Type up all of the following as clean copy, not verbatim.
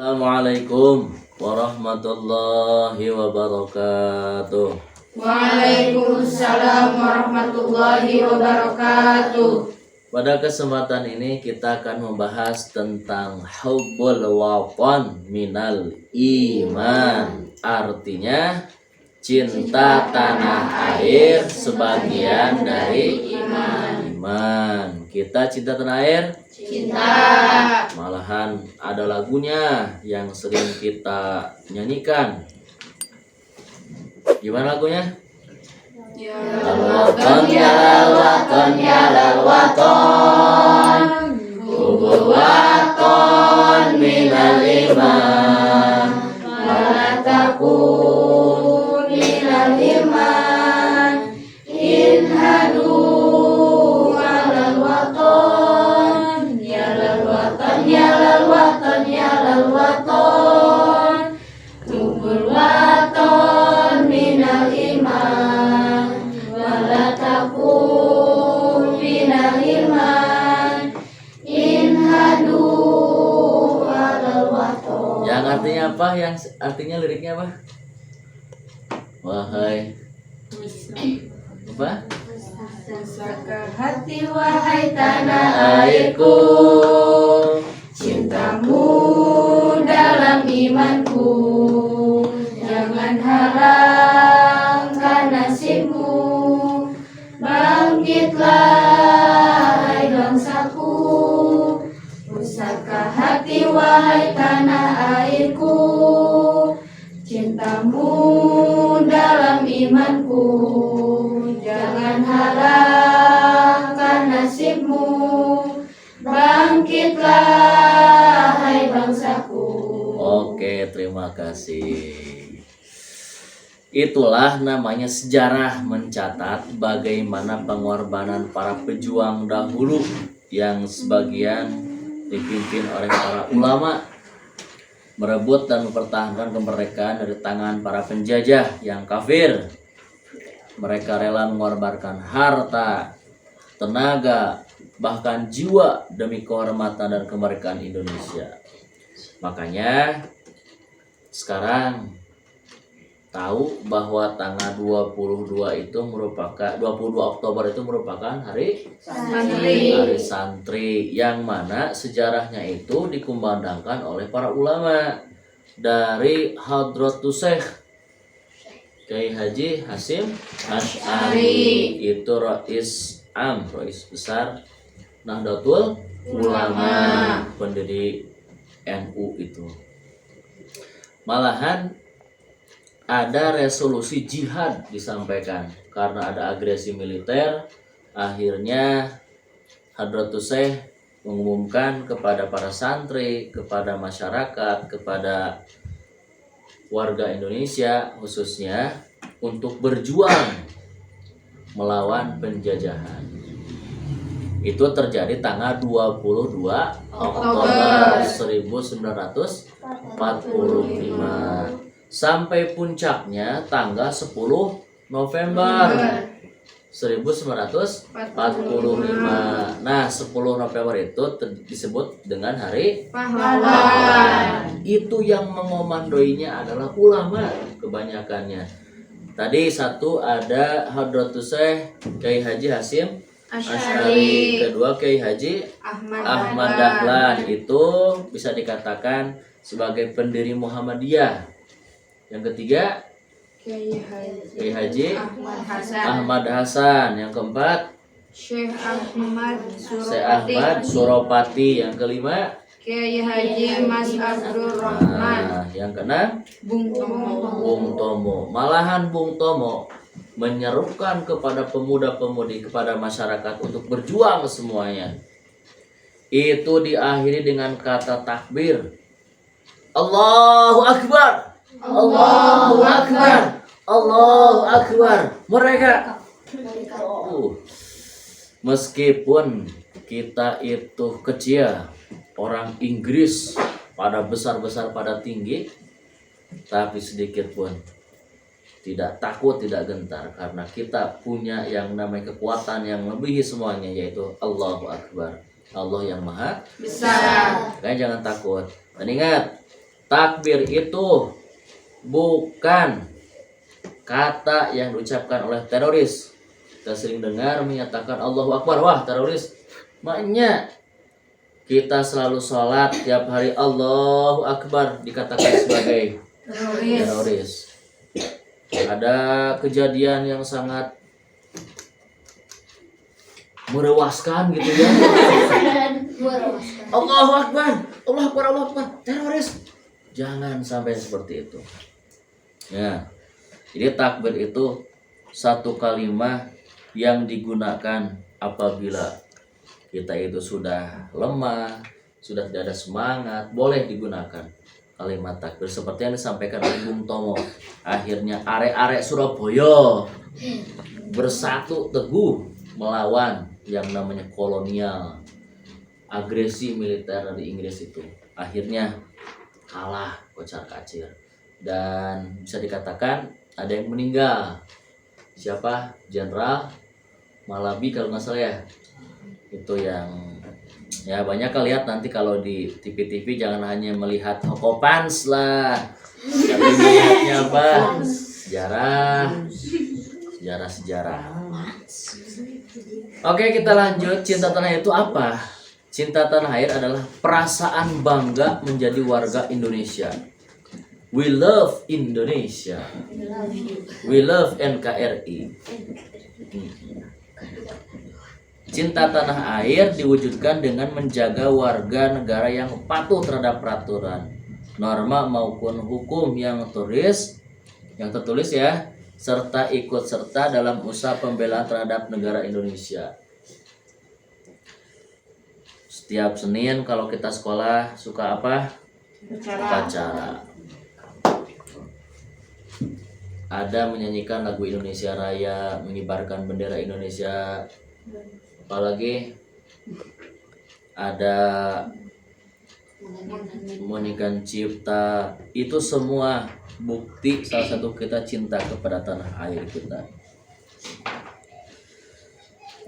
Assalamualaikum warahmatullahi wabarakatuh. Waalaikumsalam warahmatullahi wabarakatuh. Pada kesempatan ini kita akan membahas tentang hubbul watan minal iman. Artinya cinta tanah air sebagian dari iman. Kita cinta tanah air? Cinta. Malahan ada lagunya yang sering kita nyanyikan. Gimana lagunya? Al-watan ya al-watan ya al-watan, hubbul watan minal iman, wala takun minal iman, in hadu alal watan, ya al-watan ya al-watan ya al-watan, hubbul watan minal iman. Yang artinya apa? Yang artinya liriknya apa? Wahai apa? Pusaka hati wahai tanah Airku, cintamu dalam imanku, jangan harangkan nasibmu, bangkitlah hai bangsaku. Pusaka hati wahai tanah airku, cintamu dalam imanku, jangan harapkan nasibmu, bangkitlah hai bangsaku. Oke, terima kasih. Itulah namanya sejarah mencatat bagaimana pengorbanan para pejuang dahulu yang sebagian dipimpin oleh para ulama merebut dan mempertahankan kemerdekaan dari tangan para penjajah yang kafir. Mereka rela mengorbankan harta, tenaga, bahkan jiwa demi kehormatan dan kemerdekaan Indonesia. Makanya sekarang tahu bahwa tanggal 22 itu merupakan 22 Oktober itu merupakan hari santri yang mana sejarahnya itu dikumandangkan oleh para ulama dari Hadratus Syekh Kiai Haji Hasyim Asy'ari, itu rais besar Nahdlatul Ulama, pendiri NU itu. Malahan ada resolusi jihad disampaikan karena ada agresi militer. Akhirnya Hadratus Syekh mengumumkan kepada para santri, kepada masyarakat, kepada warga Indonesia khususnya untuk berjuang melawan penjajahan. Itu terjadi tanggal 22 Oktober 1945. Sampai puncaknya tanggal 10 November 1945. Nah, 10 November itu disebut dengan Hari Pahlawan. Itu yang mengomandoinya adalah ulama kebanyakannya. Tadi satu ada Hadratus Syekh Kiai Haji Hasyim Asy'ari, kedua Kiai Haji Ahmad Dahlan, itu bisa dikatakan sebagai pendiri Muhammadiyah. Yang ketiga Kiai Haji Ahmad Hasan. Yang keempat Syekh Ahmad Suropati. Yang kelima Kiai Haji Mas Abdul Rahman. Yang keenam Bung Tomo. Malahan Bung Tomo menyerukan kepada pemuda-pemudi, kepada masyarakat untuk berjuang semuanya. Itu diakhiri dengan kata takbir. Allahu Akbar. Allahu Akbar. Allahu Akbar. Mereka meskipun kita itu kecil, orang Inggris pada besar-besar, pada tinggi, tapi sedikit pun tidak takut, tidak gentar, karena kita punya yang namanya kekuatan yang melebihi semuanya, yaitu Allahu Akbar, Allah yang maha besar. Makanya jangan takut. Dan ingat, takbir itu bukan kata yang diucapkan oleh teroris. Kita sering dengar menyatakan Allahu Akbar, wah teroris. Maknya kita selalu sholat tiap hari Allahu Akbar dikatakan sebagai teroris. Ada kejadian yang sangat merewaskan gitu ya. Allahu Akbar, Allahu Akbar, Allahu Akbar, teroris. Jangan sampai seperti itu. Ya. Jadi takbir itu satu kalimat yang digunakan apabila kita itu sudah lemah, sudah tidak ada semangat, boleh digunakan kalimat takbir seperti yang disampaikan oleh Bung Tomo. Akhirnya arek-arek Surabaya bersatu teguh melawan yang namanya kolonial, agresi militer dari Inggris itu. Akhirnya kalah kocar-kacir dan bisa dikatakan ada yang meninggal. Siapa? Jenderal Malabi kalau nggak salah ya. Itu yang ya banyak lihat nanti kalau di TV-TV, jangan hanya melihat Hokopans lah, tapi melihatnya apa? Sejarah. Oke, kita lanjut. Cinta tanah air itu apa? Cinta tanah air adalah perasaan bangga menjadi warga Indonesia. We love Indonesia. We love NKRI. Cinta tanah air diwujudkan dengan menjaga warga negara yang patuh terhadap peraturan, norma maupun hukum yang tertulis ya, serta ikut serta dalam usaha pembelaan terhadap negara Indonesia. Setiap Senin kalau kita sekolah suka apa? Upacara. Ada menyanyikan lagu Indonesia Raya, mengibarkan bendera Indonesia, apalagi ada menyanyikan cipta. Itu semua bukti salah satu kita cinta kepada tanah air kita.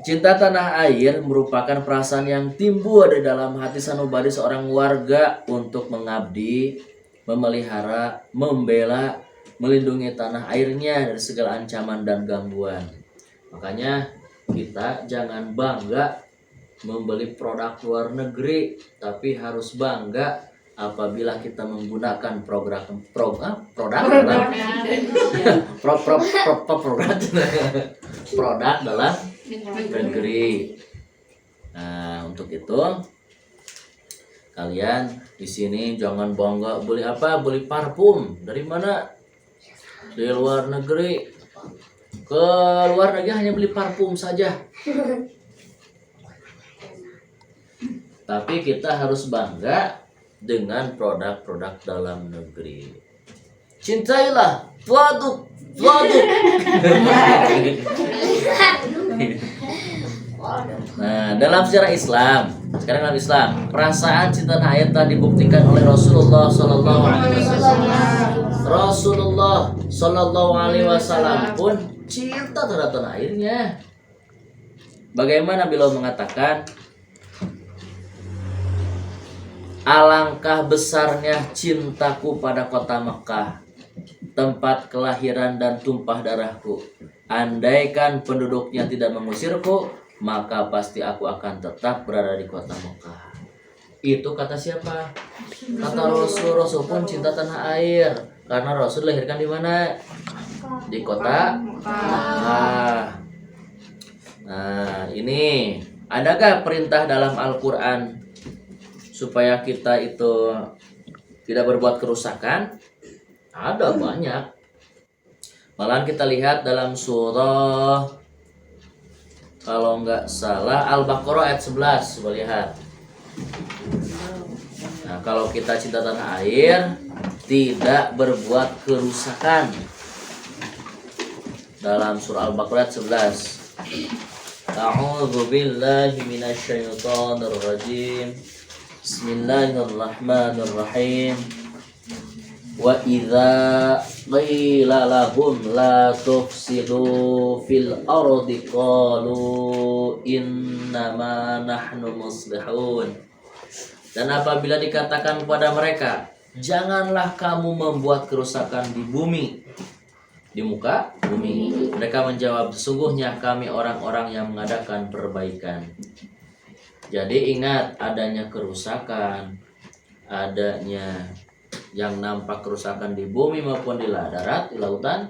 Cinta tanah air merupakan perasaan yang timbul dari dalam hati sanubari seorang warga untuk mengabdi, memelihara, membela, melindungi tanah airnya dari segala ancaman dan gangguan. Makanya kita jangan bangga membeli produk luar negeri, tapi harus bangga apabila kita menggunakan produk dalam negeri. Nah, untuk itu kalian di sini jangan bangga beli apa? Beli parfum dari mana? Di luar negeri. Ke luar negeri hanya beli parfum saja. Tapi kita harus bangga dengan produk-produk dalam negeri. Cintailah produk. Nah, dalam sejarah Islam, sekarang dalam Islam, perasaan cinta tanah air telah dibuktikan oleh Rasulullah Sallallahu Alaihi Wasallam. Rasulullah Sallallahu Alaihi Wasallam pun cinta terhadap tanah airnya. Bagaimana beliau mengatakan, alangkah besarnya cintaku pada kota Mekah, tempat kelahiran dan tumpah darahku. Andaikan penduduknya tidak mengusirku, maka pasti aku akan tetap berada di kota Mekah. Itu kata siapa? Kata Rasul. Rasul pun cinta tanah air, karena Rasul dilahirkan di mana? Di kota Mekah. Nah, ini adakah perintah dalam Al-Quran supaya kita itu tidak berbuat kerusakan? Ada banyak. Malahan kita lihat dalam surah, kalau nggak salah Al-Baqarah ayat 11. Coba lihat. Nah, kalau kita cinta tanah air, tidak berbuat kerusakan. Dalam surah Al-Baqarah ayat 11. A'udzu billahi minasyaitonir rajim. Bismillahirrahmanirrahim. Wa idza qila lahum la tufsidu fil ardi qalu innama nahnu muslihun. Dan apabila dikatakan kepada mereka, janganlah kamu membuat kerusakan di bumi, di muka bumi. Mereka menjawab, sesungguhnya kami orang-orang yang mengadakan perbaikan. Jadi ingat, adanya kerusakan, adanya yang nampak kerusakan di bumi maupun di darat, di lautan,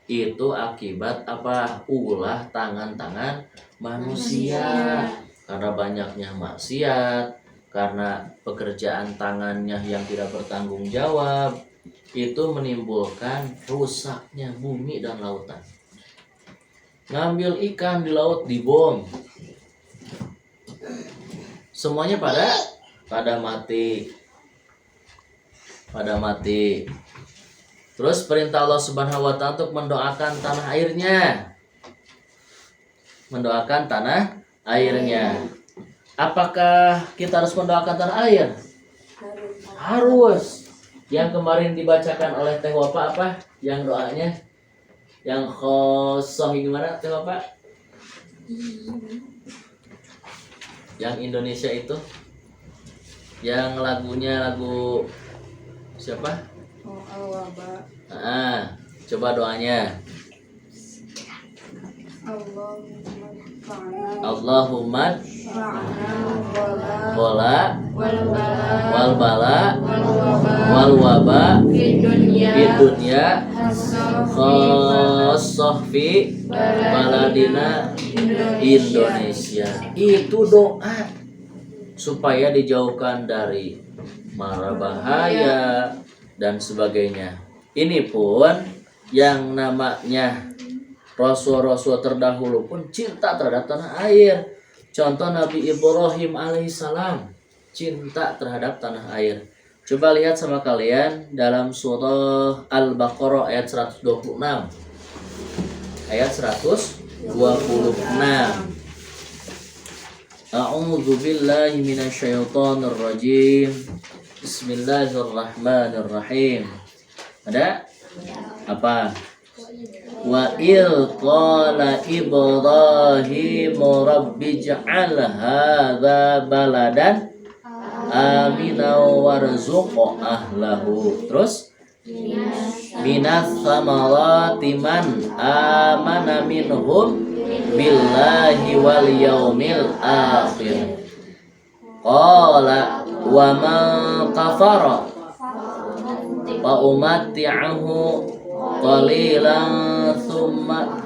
itu akibat apa? Ulah tangan-tangan manusia. Karena banyaknya maksiat, karena pekerjaan tangannya yang tidak bertanggung jawab, itu menimbulkan rusaknya bumi dan lautan. Ngambil ikan di laut dibom, semuanya pada mati. Terus perintah Allah Subhanahu wa Ta'ala untuk mendoakan tanah airnya. Apakah kita harus mendoakan tanah air? Harus. Yang kemarin dibacakan oleh Teh Wapa apa? Yang doanya? Yang khosoh gimana Teh Wapa? Yang Indonesia itu? Yang lagunya lagu siapa? Coba doanya. Allahumma bola wal bala wal waba di dunia khosoh fi baladina Indonesia. Itu doa supaya dijauhkan dari mara bahaya dan sebagainya. Ini pun yang namanya Rasul-Rasul terdahulu pun cinta terhadap tanah air. Contoh Nabi Ibrahim alaihissalam cinta terhadap tanah air. Coba lihat sama kalian dalam surah Al-Baqarah ayat 126. Ayat 126. A'udzu billahi minasyaitonir rajim. Bismillahirrahmanirrahim. Ada? Apa? Wa il qala Ibrahim rabbi ja'al hadza baladan amina warzuq ahlahu. Terus minas samarati man amana minhum billahi wal yaumil akhir. Qala wa man kafara fa umatti'uhu qalilan thumma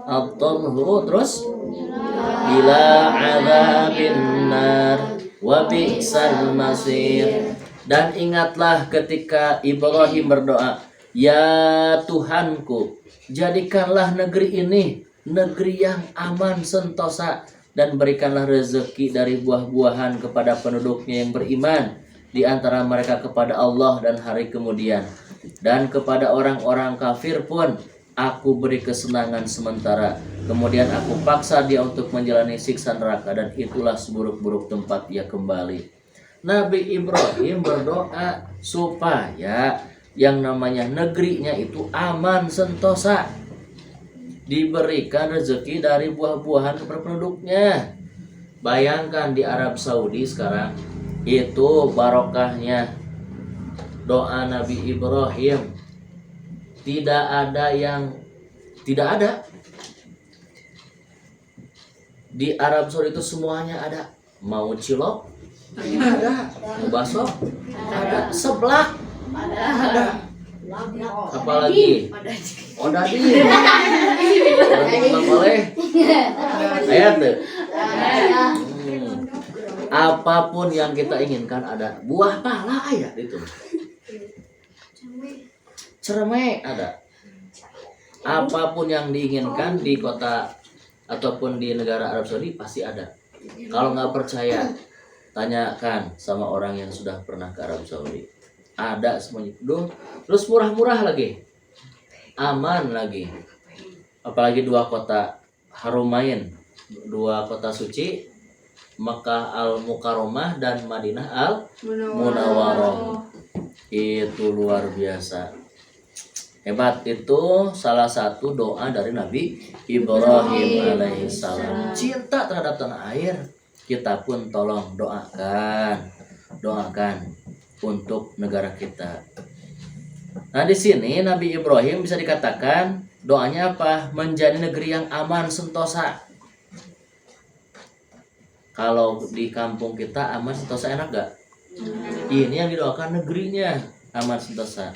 adalhu terus ila azabin nar wa bi'sal masir. Dan ingatlah ketika Ibrahim berdoa, ya Tuhanku, jadikanlah negeri ini negeri yang aman sentosa, dan berikanlah rezeki dari buah-buahan kepada penduduknya yang beriman, di antara mereka kepada Allah dan hari kemudian. Dan kepada orang-orang kafir pun aku beri kesenangan sementara, kemudian aku paksa dia untuk menjalani siksa neraka, dan itulah seburuk-buruk tempat ia kembali. Nabi Ibrahim berdoa supaya yang namanya negerinya itu aman sentosa, diberikan rezeki dari buah-buahan kepada penduduknya. Bayangkan di Arab Saudi sekarang, itu barokahnya doa Nabi Ibrahim. Tidak ada di Arab Saudi itu semuanya ada. Mau cilok ada, mau bakso ada, seblak ada, apalagi odading boleh ayat tuh. Apapun yang kita inginkan ada. Buah pala ayat itu, cerme ada. Apapun yang diinginkan di kota ataupun di negara Arab Saudi pasti ada. Kalau nggak percaya, tanyakan sama orang yang sudah pernah ke Arab Saudi. Ada semuanya. Terus murah-murah lagi, aman lagi. Apalagi dua kota Harumain, dua kota suci, Makkah Al-Mukarramah dan Madinah Al-Munawwarah. Itu luar biasa. Hebat. Itu salah satu doa dari Nabi Ibrahim alaihissalam. Cinta terhadap tanah air. Kita pun tolong doakan doakan untuk negara kita. Nah, di sini Nabi Ibrahim bisa dikatakan doanya apa? Menjadi negeri yang aman sentosa. Kalau di kampung kita aman sentosa enak gak? Ini yang didoakan negerinya aman sentosa.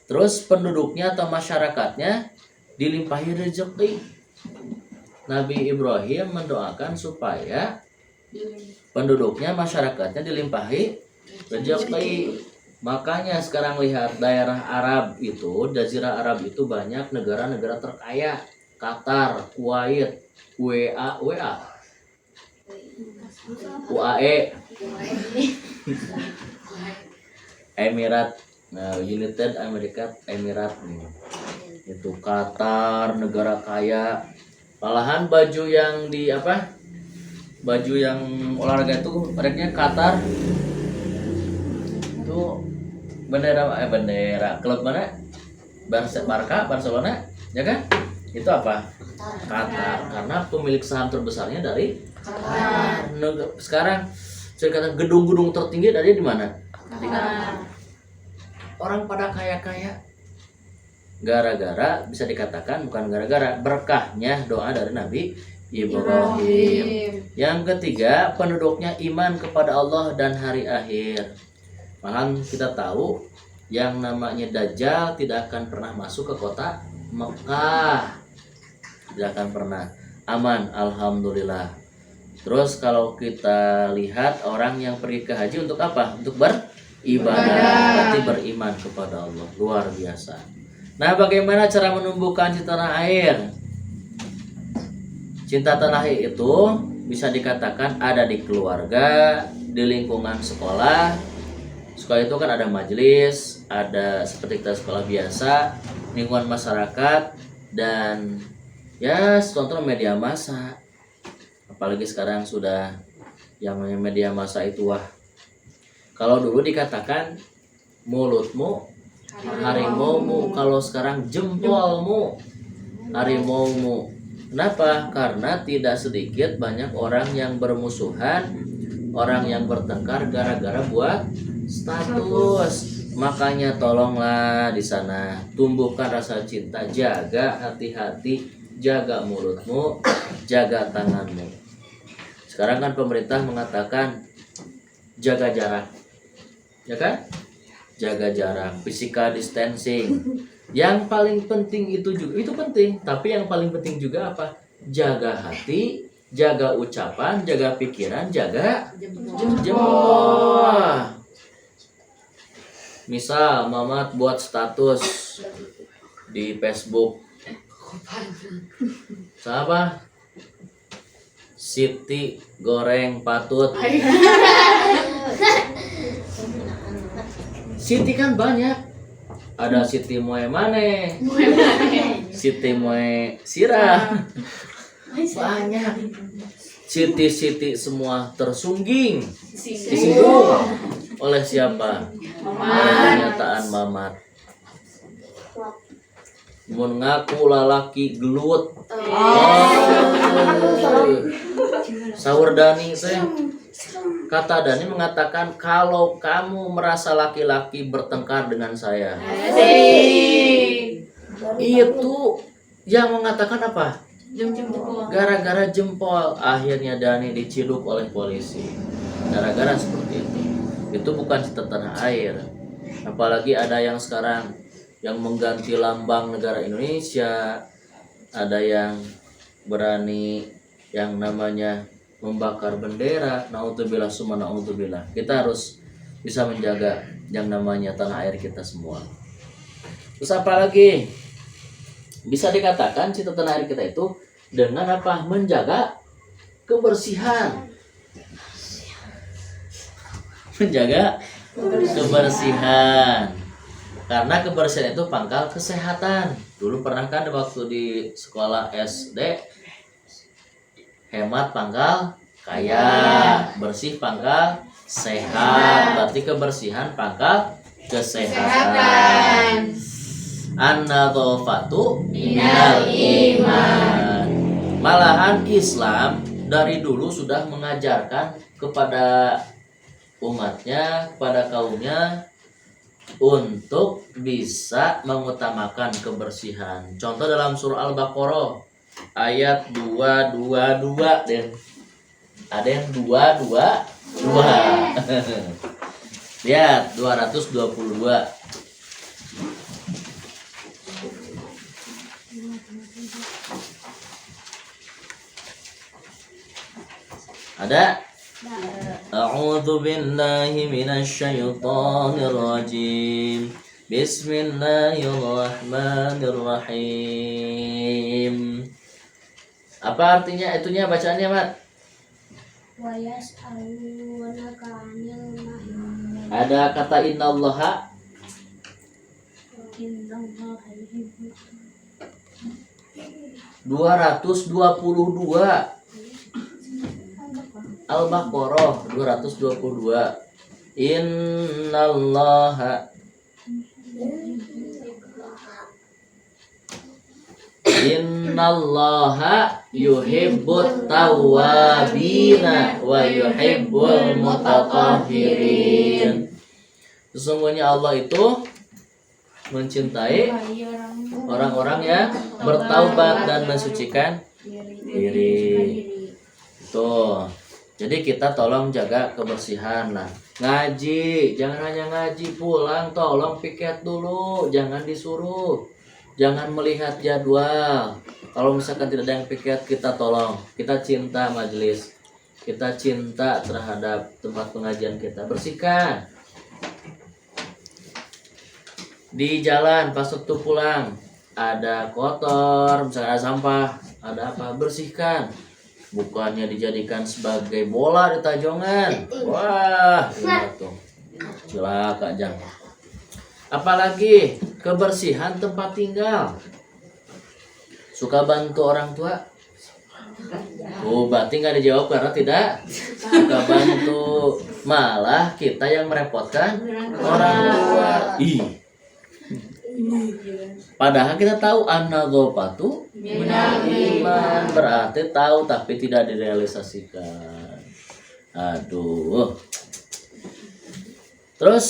Terus penduduknya atau masyarakatnya dilimpahi rezeki. Nabi Ibrahim mendoakan supaya penduduknya, masyarakatnya dilimpahi rezeki. Makanya sekarang lihat daerah Arab itu, Jazirah Arab itu banyak negara-negara terkaya. Qatar, Kuwait, UAE, Emirat, nah, United American Emirat nih. Itu Qatar, negara kaya. Malahan baju yang di apa? Baju yang olahraga itu mereknya Qatar. Itu bendera klub mana? Barcelona, ya kan? Itu apa? Qatar. Karena pemilik saham terbesarnya dari Qatar. Sekarang saya katakan gedung-gedung tertinggi dari di mana? Di Qatar. Orang pada kaya-kaya. Gara-gara bisa dikatakan bukan gara-gara, berkahnya doa dari Nabi Ibrahim. Yang ketiga, penduduknya iman kepada Allah dan hari akhir. Malahan kita tahu yang namanya Dajjal tidak akan pernah masuk ke kota Mekah. Tidak akan pernah. Aman, alhamdulillah. Terus kalau kita lihat orang yang pergi ke haji untuk apa? Untuk beribadah, berarti beriman kepada Allah. Luar biasa. Nah, bagaimana cara menumbuhkan cinta tanah air? Cinta tanah air itu bisa dikatakan ada di keluarga, di lingkungan sekolah. Sekolah itu kan ada majelis, ada seperti kita sekolah biasa, lingkungan masyarakat, dan ya contoh media massa. Apalagi sekarang sudah yang namanya media massa itu wah. Kalau dulu dikatakan mulutmu harimaumu, kalau sekarang jempolmu harimaumu. Kenapa? Karena tidak sedikit banyak orang yang bermusuhan, orang yang bertengkar gara-gara buat status. Makanya tolonglah di sana tumbuhkan rasa cinta, jaga hati-hati, jaga mulutmu, jaga tanganmu. Sekarang kan pemerintah mengatakan jaga jarak, ya kan? Jaga jarak, physical distancing. Yang paling penting itu juga, itu penting, tapi yang paling penting juga apa? Jaga hati, jaga ucapan, jaga pikiran, jaga jempol. Misal Mamat buat status di Facebook, siapa? Siti goreng patut. Siti kan banyak. Ada Siti Moe Mane, Siti Moe Sirah. Banyak. Siti-siti semua tersinggung oleh siapa? Oleh pernyataan Mamat. Mun ngaku lalaki gelut. Sahur Dani teh. Kata Dani mengatakan kalau kamu merasa laki-laki bertengkar dengan saya. Itu yang mengatakan apa? Gara-gara jempol. Akhirnya Dani diciduk oleh polisi. Gara-gara seperti itu. Itu bukan cinta tanah air. Apalagi ada yang sekarang yang mengganti lambang negara Indonesia, ada yang berani yang namanya membakar bendera. Naudzubillah summa naudzubillah. Kita harus bisa menjaga yang namanya tanah air kita semua. Terus apa lagi? Bisa dikatakan cinta tanah air kita itu dengan apa? Menjaga kebersihan. Menjaga kebersihan. Karena kebersihan itu pangkal kesehatan. Dulu pernah kan waktu di sekolah SD, hemat pangkal kaya, bersih pangkal sehat. Berarti kebersihan pangkal kesehatan. An-nadhafatu minal iman. Malahan Islam dari dulu sudah mengajarkan kepada umatnya, kepada kaumnya untuk bisa mengutamakan kebersihan. Contoh dalam surah Al-Baqarah ayat 222 dan ada yang 222. Lihat 222. Ada? A'udzu billahi minasy syaithanir rajim. Bismillahirrahmanirrahim. Apa artinya itunya bacaannya, Mat? Wa yas'alunaka 'anil mahid. Ada kata innallaha. Innallaha yuhibbu 222 Al-Baqarah 222. Innallaha yuhibbut tawwabina wa yuhibbul mutatahhirin. Sesungguhnya Allah itu mencintai orang-orang yang bertaubat dan mensucikan diri. Tuh. Jadi kita tolong jaga kebersihan lah. Ngaji, jangan hanya ngaji pulang, tolong piket dulu, jangan disuruh. Jangan melihat jadwal. Kalau misalkan tidak ada yang piket, kita tolong. Kita cinta majelis. Kita cinta terhadap tempat pengajian kita. Bersihkan. Di jalan pas waktu pulang ada kotor, misalnya ada sampah, ada apa, bersihkan. Bukannya dijadikan sebagai bola di tajongan. Wah, gimana tuh? Celaka jangan. Apalagi kebersihan tempat tinggal. Suka bantu orang tua? Oh, berarti nggak dijawab karena tidak suka bantu. Malah kita yang merepotkan orang tua. Ih. Padahal kita tahu an-nadzafatu minal iman, berarti tahu tapi tidak direalisasikan. Aduh. Terus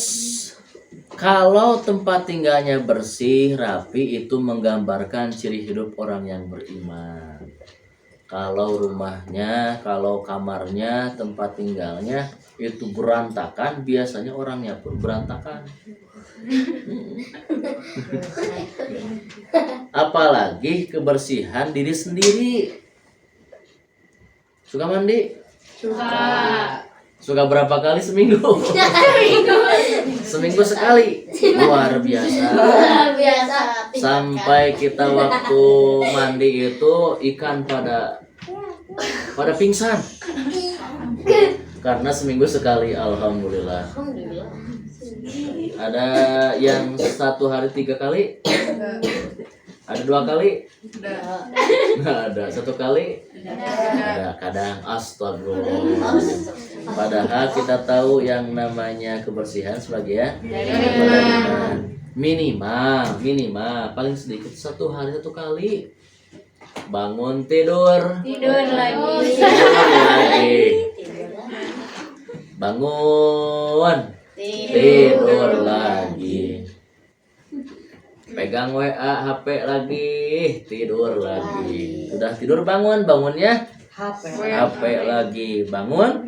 kalau tempat tinggalnya bersih, rapi, itu menggambarkan ciri hidup orang yang beriman. Kalau rumahnya, kalau kamarnya, tempat tinggalnya itu berantakan, biasanya orangnya pun berantakan. Apalagi kebersihan diri sendiri. Suka mandi? Suka berapa kali seminggu? Seminggu sekali. Luar biasa. Sampai kita waktu mandi itu ikan pada pingsan. Karena seminggu sekali, alhamdulillah. Ada yang 1 hari 3 kali? Ada 2 kali? Nggak ada. 1 kali? Ada. Kadang astagfirullah. Padahal kita tahu yang namanya kebersihan sebagai minimal paling sedikit 1 hari 1 kali. Bangun tidur lagi. Bangun tidur lagi. Pegang WA HP lagi, tidur lagi. Sudah tidur bangunnya HP lagi, bangun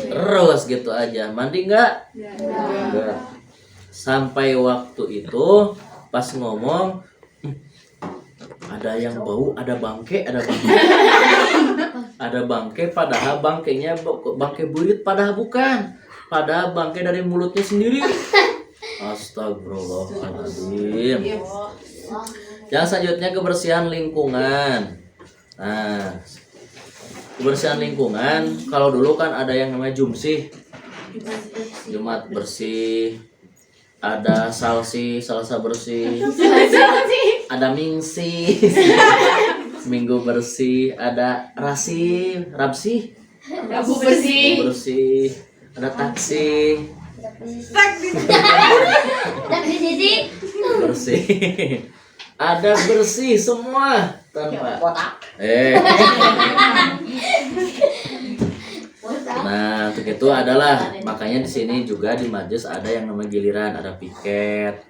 terus gitu aja. Mandi enggak? Enggak. Sampai waktu itu pas ngomong ada yang bau, ada bangke. Ada bangke, padahal bangkainya bangke burit, padahal bukan. Padahal bangke dari mulutnya sendiri. Astagfirullahaladzim. Yang selanjutnya kebersihan lingkungan. Nah, kebersihan lingkungan, kalau dulu kan ada yang namanya jumsih, Jumat bersih. Ada salsa bersih. Ada mingsi, minggu bersih. Ada rabsi Rabu bersih. Ada taksi bersih. Ada bersih semua tanpa nah untuk Itu adalah makanya di sini juga di majelis ada yang namanya giliran, ada piket,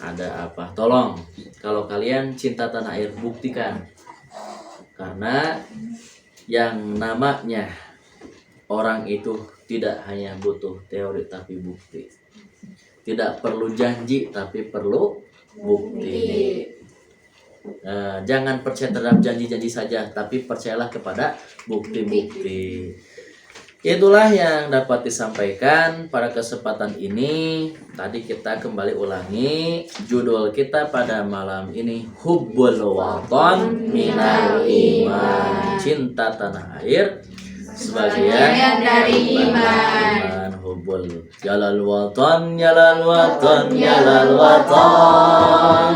ada apa. Tolong kalau kalian cinta tanah air buktikan. Karena yang namanya orang itu tidak hanya butuh teori tapi bukti. Tidak perlu janji tapi perlu bukti. Jangan percaya terhadap janji-janji saja, tapi percayalah kepada bukti-bukti. Itulah yang dapat disampaikan pada kesempatan ini. Tadi kita kembali ulangi judul kita pada malam ini, Hubbul Watan Minal Iman. Cinta tanah air sebagian dari iman. Hubbul Jalal Watan, Jalal Watan, Jalal Watan.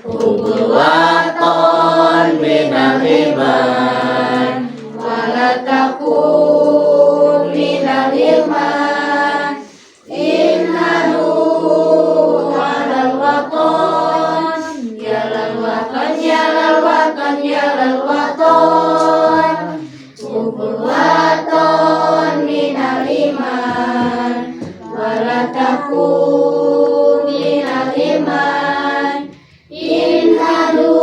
Hubbul Watan Minal Iman. Wala takun minal iman. Inhadu alal watan. Yalal watan, yalal watan, yalal watan. Hubbul watan minal iman. Wala takun minal iman. Inhadu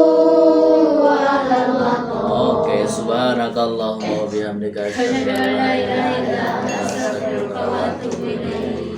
alal watan. Oke, subhanakallahumma wa bihamdika asyhadu an la ilaha illa anta astaghfiruka wa atubu ilaik.